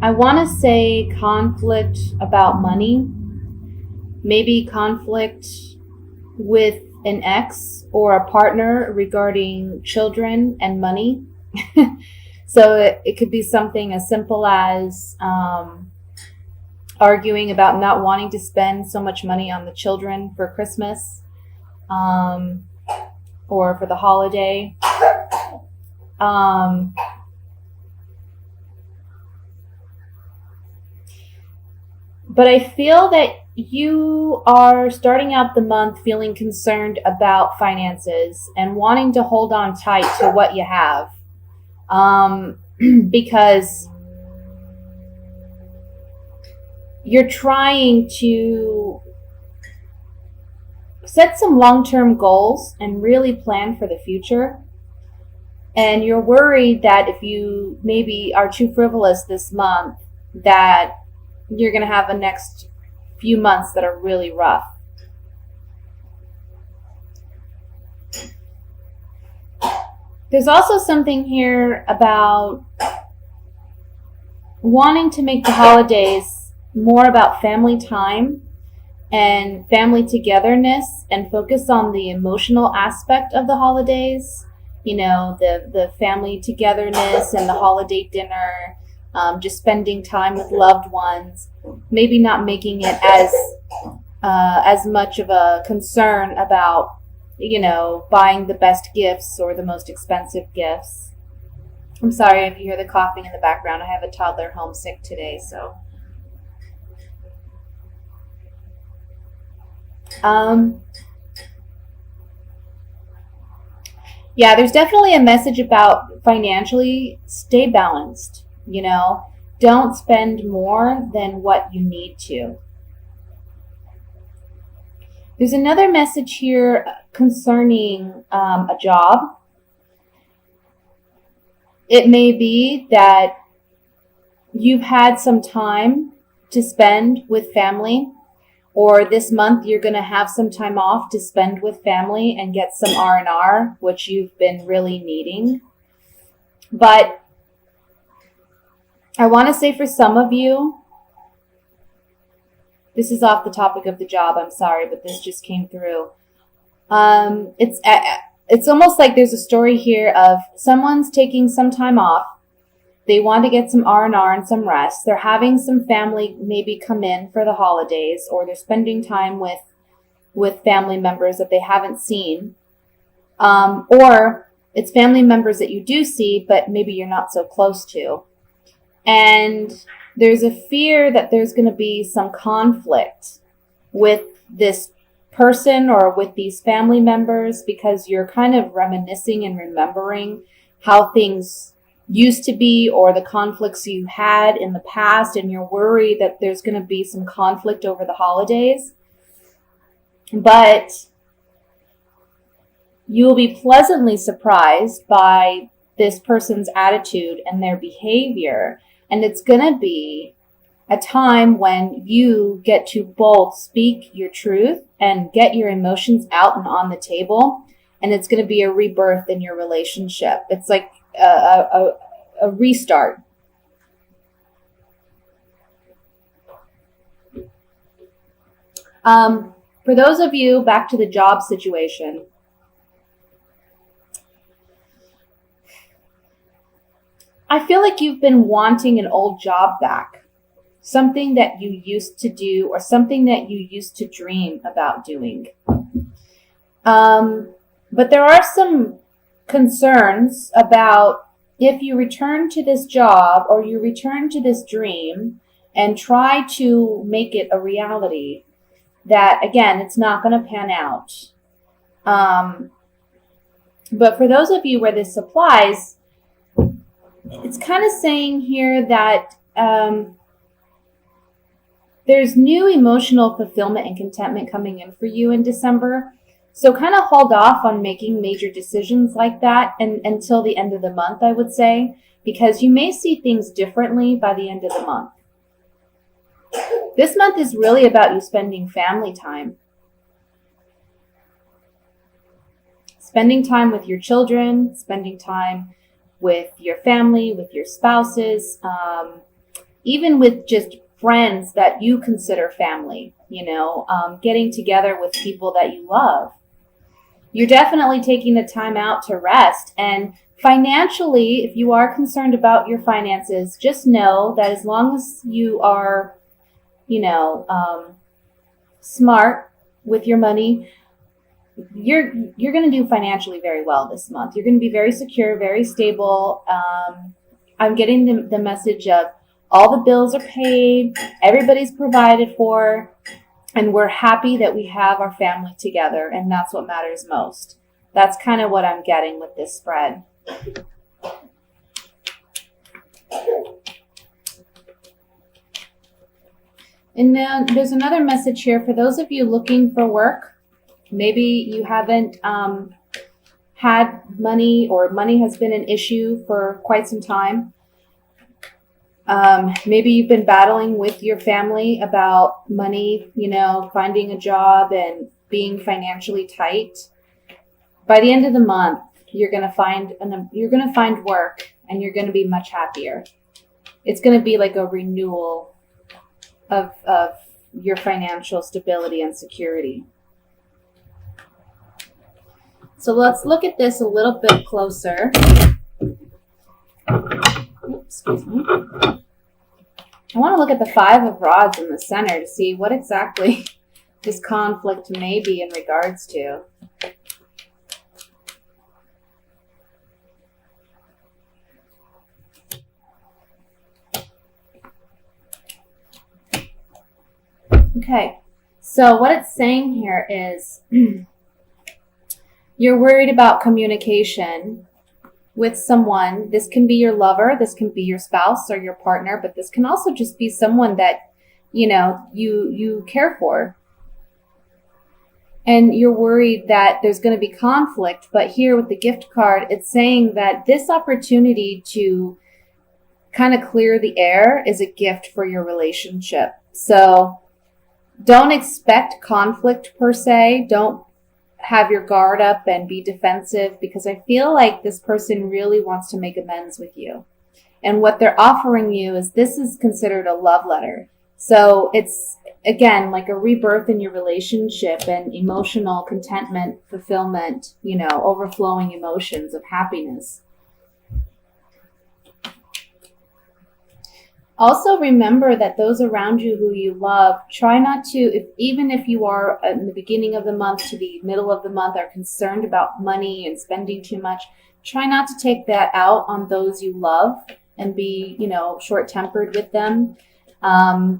I want to say conflict about money, maybe conflict with an ex or a partner regarding children and money. So it could be something as simple as arguing about not wanting to spend so much money on the children for Christmas, um, or for the holiday. Um, but I feel that you are starting out the month feeling concerned about finances and wanting to hold on tight to what you have. Because you're trying to set some long-term goals and really plan for the future. And you're worried that if you maybe are too frivolous this month, that you're going to have the next few months that are really rough. There's also something here about wanting to make the holidays more about family time and family togetherness and focus on the emotional aspect of the holidays. You know, the family togetherness and the holiday dinner, just spending time with loved ones, maybe not making it as much of a concern about, you know, buying the best gifts or the most expensive gifts. I'm sorry if you hear the coughing in the background. I have a toddler homesick today, so. Yeah, there's definitely a message about financially stay balanced, you know. Don't spend more than what you need to. There's another message here concerning a job. It may be that you've had some time to spend with family, or this month you're going to have some time off to spend with family and get some R&R, which you've been really needing. But I want to say for some of you, this is off the topic of the job, I'm sorry, but this just came through. It's almost like there's a story here of someone's taking some time off. They want to get some R&R and some rest. They're having some family maybe come in for the holidays, or they're spending time with family members that they haven't seen. Or it's family members that you do see, but maybe you're not so close to. And there's a fear that there's going to be some conflict with this person or with these family members, because you're kind of reminiscing and remembering how things used to be or the conflicts you had in the past, and you're worried that there's going to be some conflict over the holidays. But you will be pleasantly surprised by this person's attitude and their behavior, and it's going to be a time when you get to both speak your truth and get your emotions out and on the table, and it's going to be a rebirth in your relationship. It's like a restart. For those of you, back to the job situation, I feel like you've been wanting an old job back, something that you used to do or something that you used to dream about doing. But there are some concerns about if you return to this job or you return to this dream and try to make it a reality, that again, it's not going to pan out. But for those of you where this applies, it's kind of saying here that there's new emotional fulfillment and contentment coming in for you in December. So kind of hold off on making major decisions like that until the end of the month, I would say, because you may see things differently by the end of the month. This month is really about you spending family time. Spending time with your children, spending time with your family, with your spouses, even with just friends that you consider family, getting together with people that you love. You're definitely taking the time out to rest. And financially, if you are concerned about your finances, just know that as long as you are, smart with your money, you're going to do financially very well this month. You're going to be very secure, very stable. I'm getting the message of all the bills are paid, everybody's provided for, and we're happy that we have our family together, and that's what matters most. That's kind of what I'm getting with this spread. And then there's another message here for those of you looking for work. Maybe you haven't had money, or money has been an issue for quite some time. Maybe you've been battling with your family about money, finding a job and being financially tight. By the end of the month, you're going to find work, and you're going to be much happier. It's going to be like a renewal of your financial stability and security. So let's look at this a little bit closer. Oops, excuse me. I want to look at the 5 of Rods in the center to see what exactly this conflict may be in regards to. Okay, so what it's saying here is you're worried about communication with someone. This can be your lover, this can be your spouse or your partner, but this can also just be someone that, you care for. And you're worried that there's going to be conflict, but here with the gift card, it's saying that this opportunity to kind of clear the air is a gift for your relationship. So don't expect conflict per se. Don't have your guard up and be defensive, because I feel like this person really wants to make amends with you. And what they're offering you is, this is considered a love letter. So it's, again, like a rebirth in your relationship and emotional contentment, fulfillment, overflowing emotions of happiness. Also remember that those around you who you love, try not to, even if you are in the beginning of the month to the middle of the month are concerned about money and spending too much, try not to take that out on those you love and be, short-tempered with them.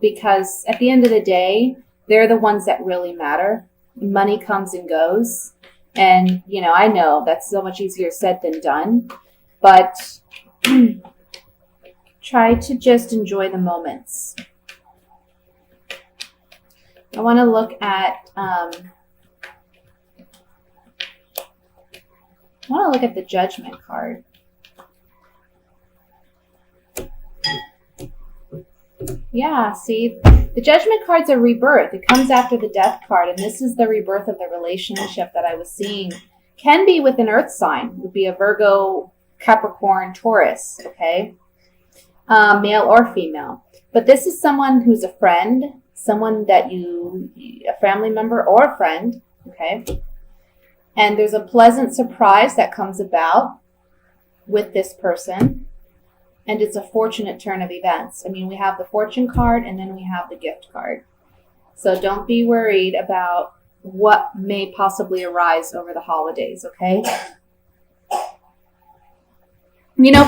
Because at the end of the day, they're the ones that really matter. Money comes and goes. And, I know that's so much easier said than done, but try to just enjoy the moments. I want to look at the Judgment card. Yeah, see, the Judgment card's a rebirth. It comes after the Death card, and this is the rebirth of the relationship that I was seeing. Can be with an earth sign. It would be a Virgo, Capricorn, Taurus, okay? Male or female. But this is someone who's a friend, someone that a family member or a friend, okay? And there's a pleasant surprise that comes about with this person. And it's a fortunate turn of events. I mean, we have the Fortune card, and then we have the Gift card. So don't be worried about what may possibly arise over the holidays, okay?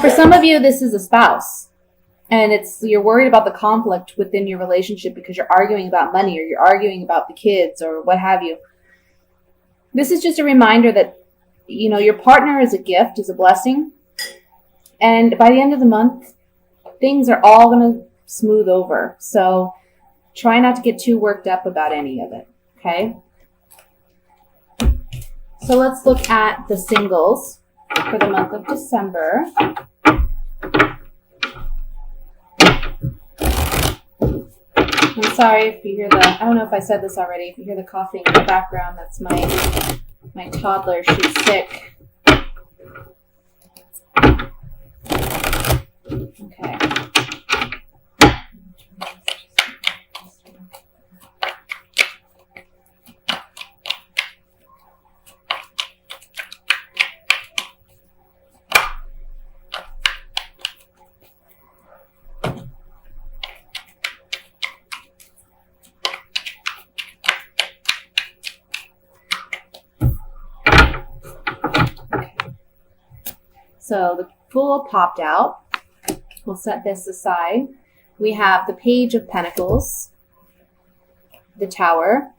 For some of you, this is a spouse. And you're worried about the conflict within your relationship because you're arguing about money, or you're arguing about the kids, or what have you. This is just a reminder that, your partner is a gift, is a blessing. And by the end of the month, things are all going to smooth over. So try not to get too worked up about any of it, okay? So let's look at the singles for the month of December. I'm sorry if you hear I don't know if I said this already, if you hear the coughing in the background, that's my toddler, she's sick. Okay. So the Fool popped out. We'll set this aside. We have the Page of Pentacles, the Tower,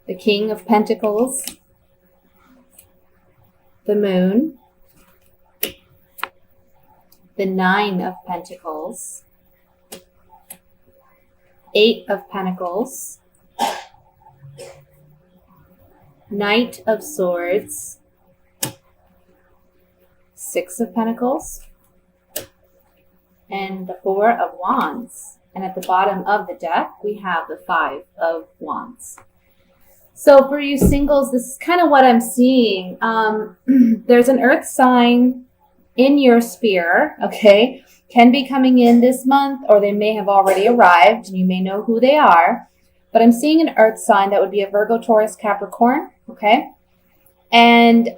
the King of Pentacles, the Moon, the Nine of Pentacles, Eight of Pentacles, Knight of Swords, Six of Pentacles, and the Four of Wands. And at the bottom of the deck, we have the Five of Wands. So for you singles, this is kind of what I'm seeing. There's an earth sign in your sphere, okay? Can be coming in this month, or they may have already arrived, and you may know who they are. But I'm seeing an earth sign that would be a Virgo, Taurus, Capricorn, okay? And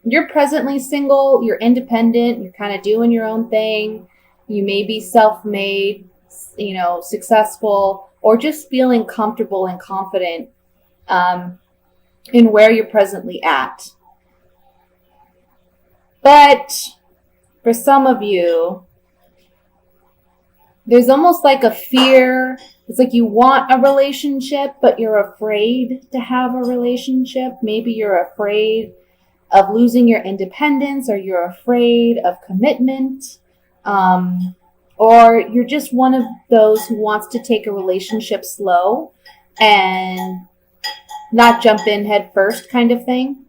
you're presently single, you're independent, you're kind of doing your own thing. You may be self-made, you know, successful, or just feeling comfortable and confident in where you're presently at. But for some of you, there's almost like a fear. It's like you want a relationship, but you're afraid to have a relationship. Maybe you're afraid of losing your independence, or you're afraid of commitment. Or you're just one of those who wants to take a relationship slow and not jump in head first kind of thing.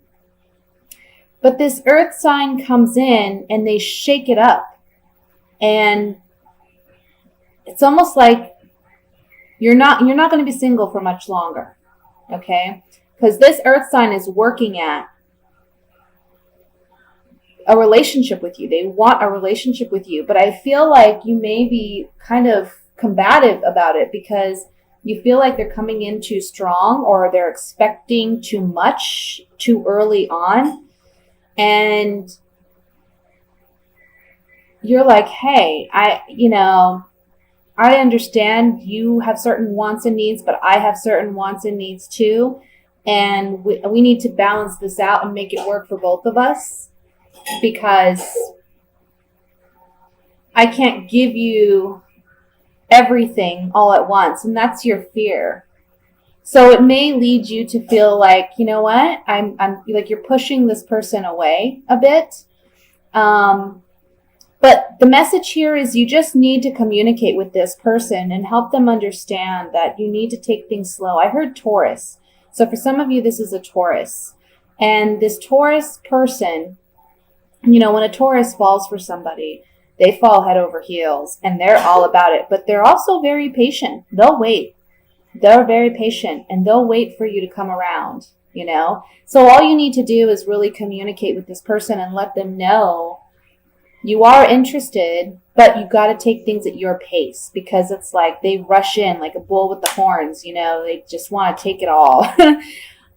But this earth sign comes in and they shake it up. And it's almost like you're not going to be single for much longer. Okay? Because this earth sign is working at a relationship with you. They want a relationship with you. But I feel like you may be kind of combative about it because you feel like they're coming in too strong, or they're expecting too much too early on. And you're like, hey, I understand you have certain wants and needs, but I have certain wants and needs too. And we need to balance this out and make it work for both of us, because I can't give you everything all at once. And that's your fear. So it may lead you to feel like, you know what, I'm like, you're pushing this person away a bit. But the message here is you just need to communicate with this person and help them understand that you need to take things slow. I heard Taurus. So for some of you, this is a Taurus. And this Taurus person, you know, when a Taurus falls for somebody, they fall head over heels and they're all about it. But they're also very patient. They'll wait. They're very patient and they'll wait for you to come around, you know. So all you need to do is really communicate with this person and let them know you are interested, but you got to take things at your pace, because it's like they rush in like a bull with the horns, you know. They just want to take it all.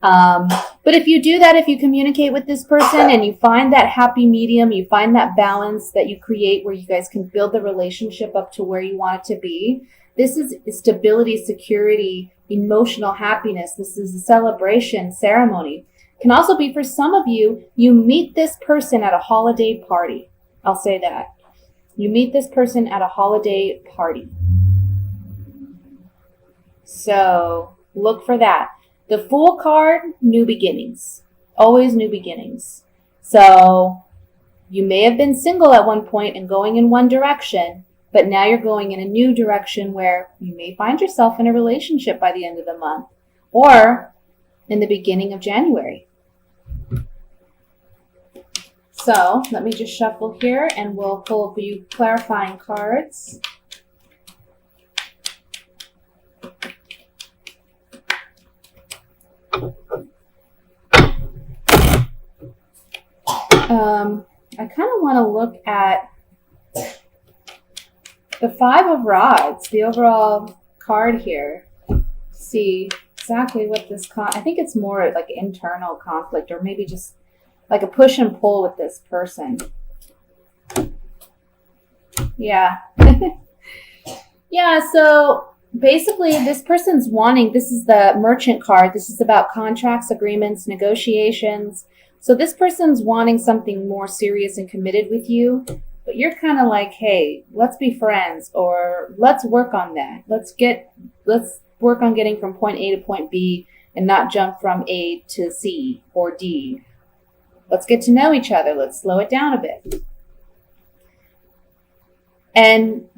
But if you do that, if you communicate with this person and you find that happy medium, you find that balance that you create where you guys can build the relationship up to where you want it to be. This is stability, security, emotional happiness. This is a celebration, ceremony. It can also be for some of you, you meet this person at a holiday party. I'll say that. You meet this person at a holiday party. So look for that. The Fool card, new beginnings. Always new beginnings. So you may have been single at one point and going in one direction, but now you're going in a new direction where you may find yourself in a relationship by the end of the month or in the beginning of January. So let me just shuffle here and we'll pull a few clarifying cards. I kind of want to look at the Five of Rods, the overall card here. See exactly what this I think it's more like internal conflict, or maybe just like a push and pull with this person. Yeah. Yeah, so basically this person's wanting, this is the Merchant card. This is about contracts, agreements, negotiations, So this person's wanting something more serious and committed with you, but you're kind of like, hey, let's be friends, or let's work on that. Let's work on getting from point A to point B and not jump from A to C or D. Let's get to know each other. Let's slow it down a bit. And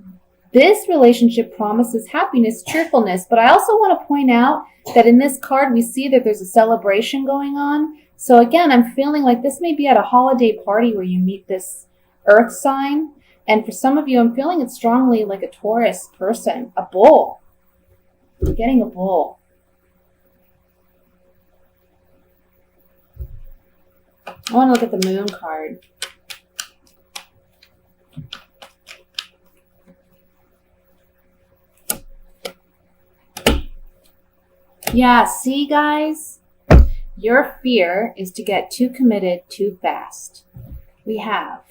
this relationship promises happiness, cheerfulness, but I also want to point out that in this card, we see that there's a celebration going on. So again, I'm feeling like this may be at a holiday party where you meet this earth sign. And for some of you, I'm feeling it strongly like a Taurus person, a bull. I'm getting a bull. I want to look at the moon card. Yeah, see guys, your fear is to get too committed too fast. We have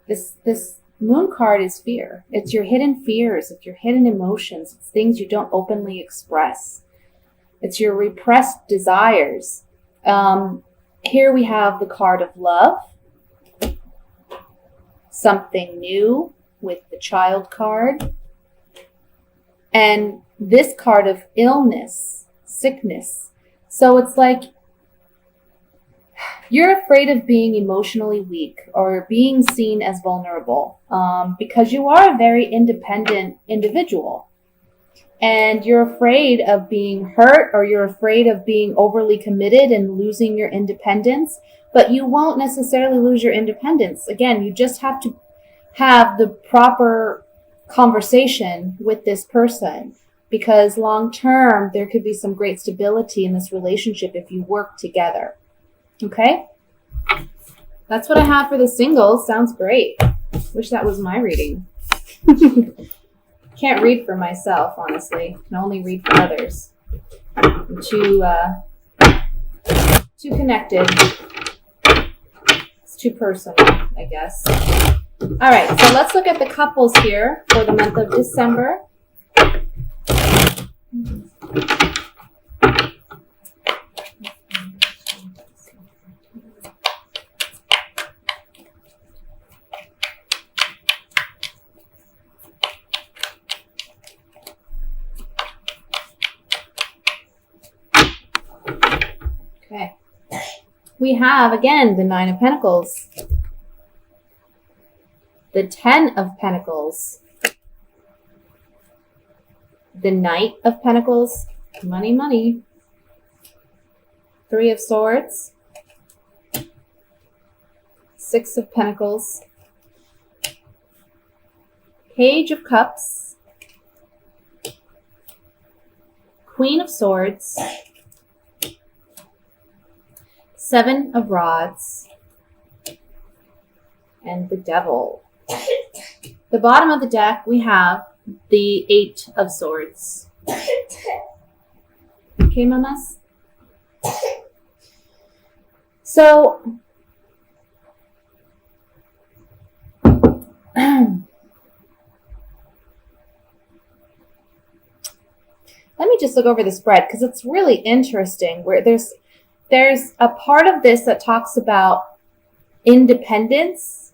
this moon card is fear. It's your hidden fears, it's your hidden emotions, it's things you don't openly express. It's your repressed desires. Here we have the card of love, something new with the child card, and this card of illness, sickness. So it's like you're afraid of being emotionally weak or being seen as vulnerable because you are a very independent individual. And you're afraid of being hurt, or you're afraid of being overly committed and losing your independence. But you won't necessarily lose your independence. Again, you just have to have the proper conversation with this person, because long term there could be some great stability in this relationship if you work together. Okay? That's what I have for the singles. Sounds great. Wish that was my reading. Can't read for myself, honestly. Can only read for others. I'm too connected. It's too personal, I guess. All right, so let's look at the couples here for the month of December. Okay. We have, again, the Nine of Pentacles, the Ten of Pentacles, the Knight of Pentacles, money, money, Three of Swords, Six of Pentacles, Page of Cups, Queen of Swords, Seven of Rods, and the Devil. The bottom of the deck, we have the Eight of Swords. Okay, mamas? So, let me just look over the spread, because it's really interesting where there's a part of this that talks about independence,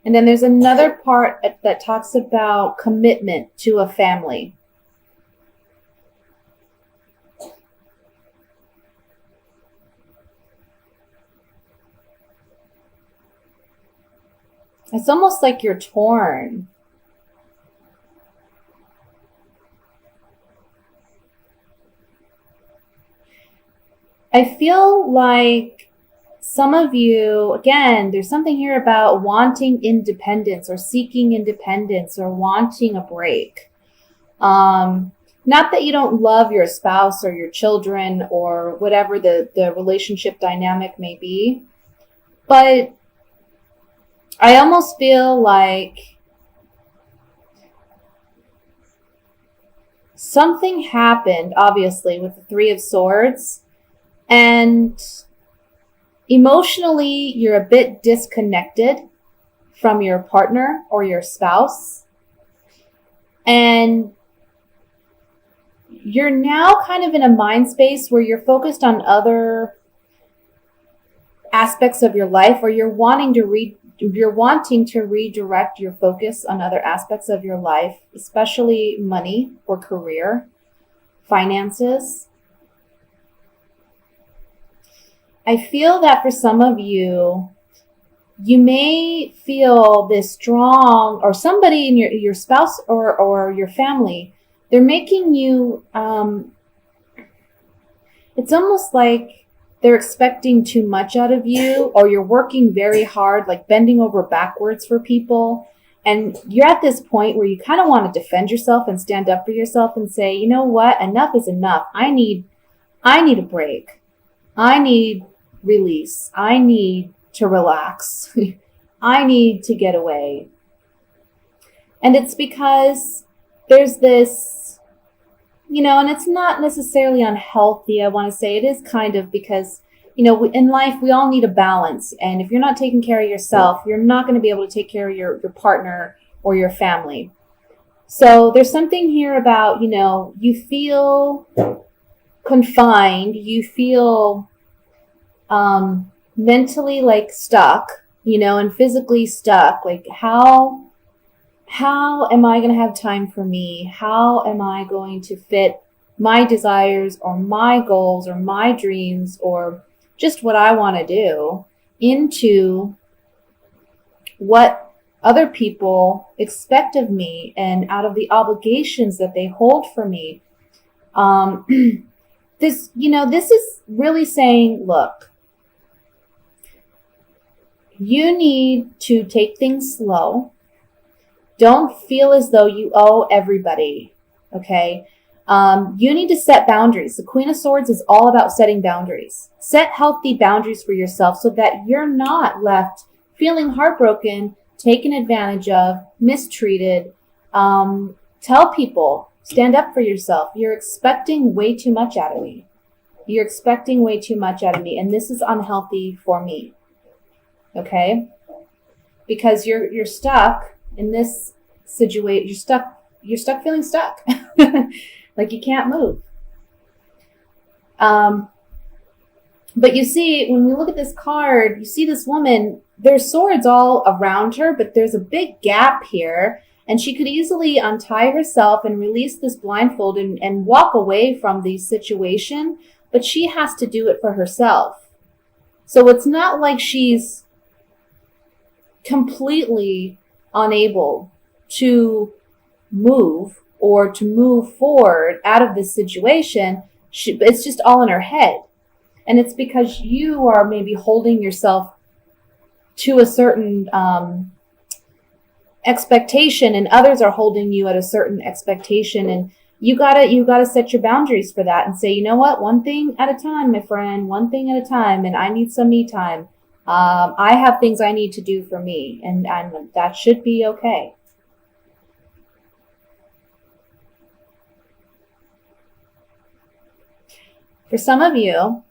and then there's another part that talks about commitment to a family. It's almost like you're torn. I feel like some of you, again, there's something here about wanting independence or seeking independence or wanting a break. Not that you don't love your spouse or your children or whatever the relationship dynamic may be, but I almost feel like something happened, obviously, with the Three of Swords. And emotionally, you're a bit disconnected from your partner or your spouse. And you're now kind of in a mind space where you're focused on other aspects of your life, or you're wanting to redirect your focus on other aspects of your life, especially money or career, finances. I feel that for some of you, you may feel this strong, or somebody in your spouse or your family, they're making you, it's almost like they're expecting too much out of you, or you're working very hard, like bending over backwards for people. And you're at this point where you kind of want to defend yourself and stand up for yourself and say, you know what? Enough is enough. I need a break. I need release. I need to relax. I need to get away. And it's because there's this, and it's not necessarily unhealthy, I want to say. It is kind of because, in life, we all need a balance. And if you're not taking care of yourself, you're not going to be able to take care of your partner or your family. So there's something here about, you feel confined, you feel mentally like stuck, and physically stuck. Like, how am I going to have time for me? How am I going to fit my desires or my goals or my dreams or just what I want to do into what other people expect of me and out of the obligations that they hold for me? This is really saying, look, you need to take things slow. Don't feel as though you owe everybody, okay? You need to set boundaries. The Queen of Swords is all about setting boundaries. Set healthy boundaries for yourself so that you're not left feeling heartbroken, taken advantage of, mistreated. Tell people, stand up for yourself. You're expecting way too much out of me. You're expecting way too much out of me, and this is unhealthy for me. Okay? Because you're stuck in this situation. You're stuck feeling stuck. Like you can't move. But you see, when we look at this card, you see this woman, there's swords all around her, but there's a big gap here, and she could easily untie herself and release this blindfold and walk away from the situation, but she has to do it for herself. So it's not like she's completely unable to move or to move forward out of this situation. It's just all in her head. And it's because you are maybe holding yourself to a certain expectation, and others are holding you at a certain expectation. And you gotta set your boundaries for that and say, you know what? One thing at a time, my friend, one thing at a time. And I need some me time. I have things I need to do for me, and that should be okay. For some of you,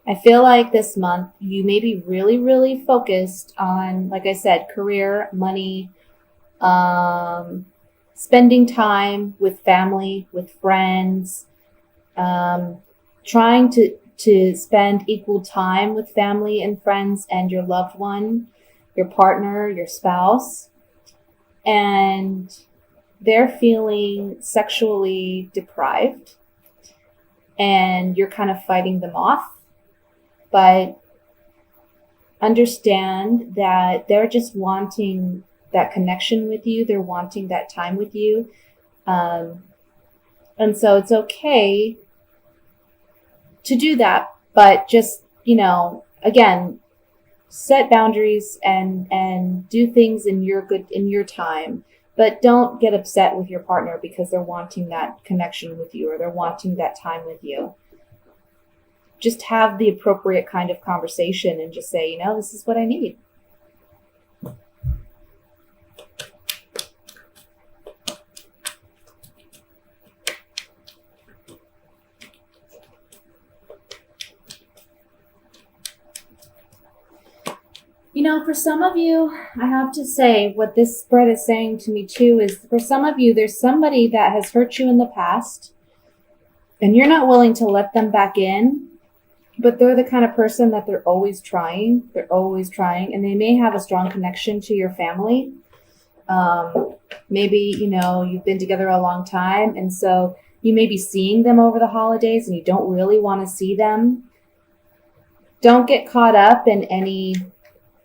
I feel like this month you may be really, really focused on, like I said, career, money, spending time with family, with friends, trying to spend equal time with family and friends and your loved one, your partner, your spouse, and they're feeling sexually deprived and you're kind of fighting them off. But understand that they're just wanting that connection with you. They're wanting that time with you. And so it's okay to do that, but just, again, set boundaries and do things in your time, but don't get upset with your partner because they're wanting that connection with you or they're wanting that time with you. Just have the appropriate kind of conversation and just say, this is what I need. For some of you, I have to say what this spread is saying to me too is for some of you, there's somebody that has hurt you in the past and you're not willing to let them back in. but they're the kind of person that they're always trying. They're always trying, and they may have a strong connection to your family. Maybe, you've been together a long time, and so you may be seeing them over the holidays and you don't really want to see them. Don't get caught up in any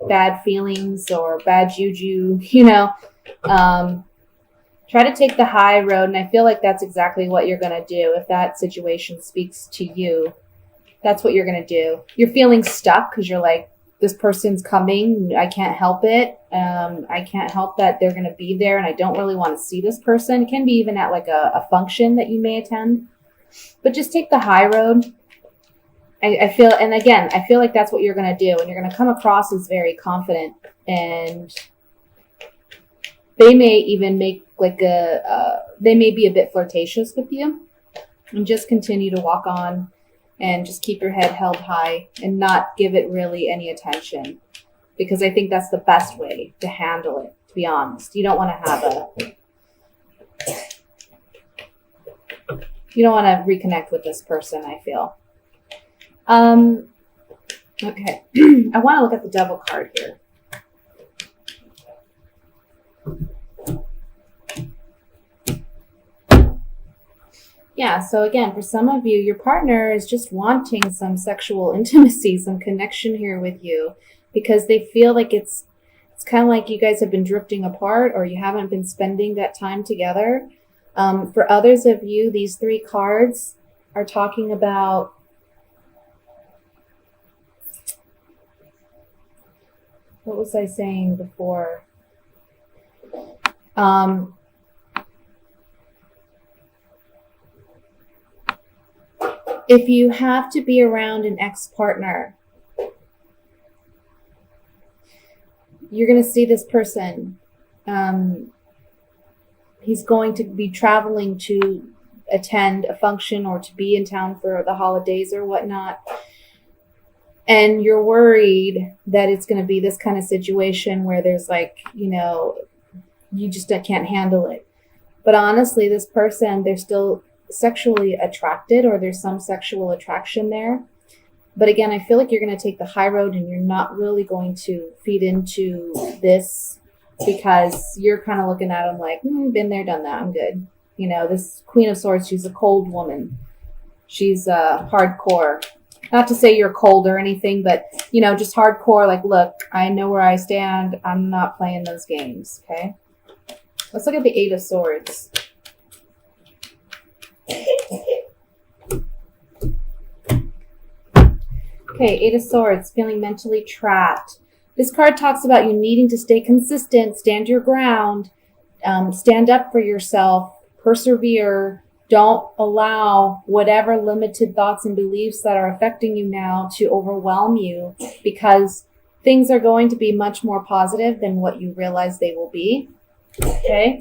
bad feelings or bad juju, try to take the high road. And I feel like that's exactly what you're going to do. If that situation speaks to you, that's what you're going to do. You're feeling stuck because you're like, this person's coming. I can't help it. I can't help that they're going to be there, and I don't really want to see this person. It can be even at like a function that you may attend. But just take the high road. I feel like that's what you're going to do. And you're going to come across as very confident. And they may even make they may be a bit flirtatious with you. And just continue to walk on. And just keep your head held high and not give it really any attention. Because I think that's the best way to handle it, to be honest. You don't want to reconnect with this person, I feel. Okay. I want to look at the Devil card here. Yeah, so again, for some of you, your partner is just wanting some sexual intimacy, some connection here with you, because they feel like it's kind of like you guys have been drifting apart, or you haven't been spending that time together. For others of you, these 3 cards are talking about what was I saying before? If you have to be around an ex-partner, you're going to see this person. He's going to be traveling to attend a function or to be in town for the holidays or whatnot. And you're worried that it's going to be this kind of situation where there's you just can't handle it. But honestly, this person, they're still sexually attracted, or there's some sexual attraction there. But again, I feel like you're going to take the high road and you're not really going to feed into this, because you're kind of looking at them like, been there, done that, I'm good. This Queen of Swords, she's a cold woman. She's hardcore. Not to say you're cold or anything, but, just hardcore, like, look, I know where I stand. I'm not playing those games, okay? Let's look at the 8 of Swords. Okay, 8 of Swords, feeling mentally trapped. This card talks about you needing to stay consistent, stand your ground, stand up for yourself, persevere. Don't allow whatever limited thoughts and beliefs that are affecting you now to overwhelm you, because things are going to be much more positive than what you realize they will be. Okay?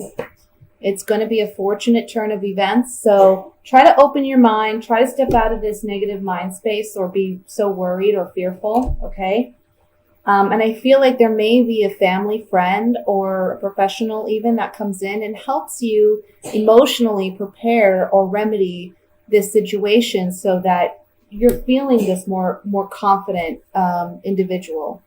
It's going to be a fortunate turn of events. So try to open your mind. Try to step out of this negative mind space or be so worried or fearful. Okay. And I feel like there may be a family friend or a professional even that comes in and helps you emotionally prepare or remedy this situation so that you're feeling this more confident individual.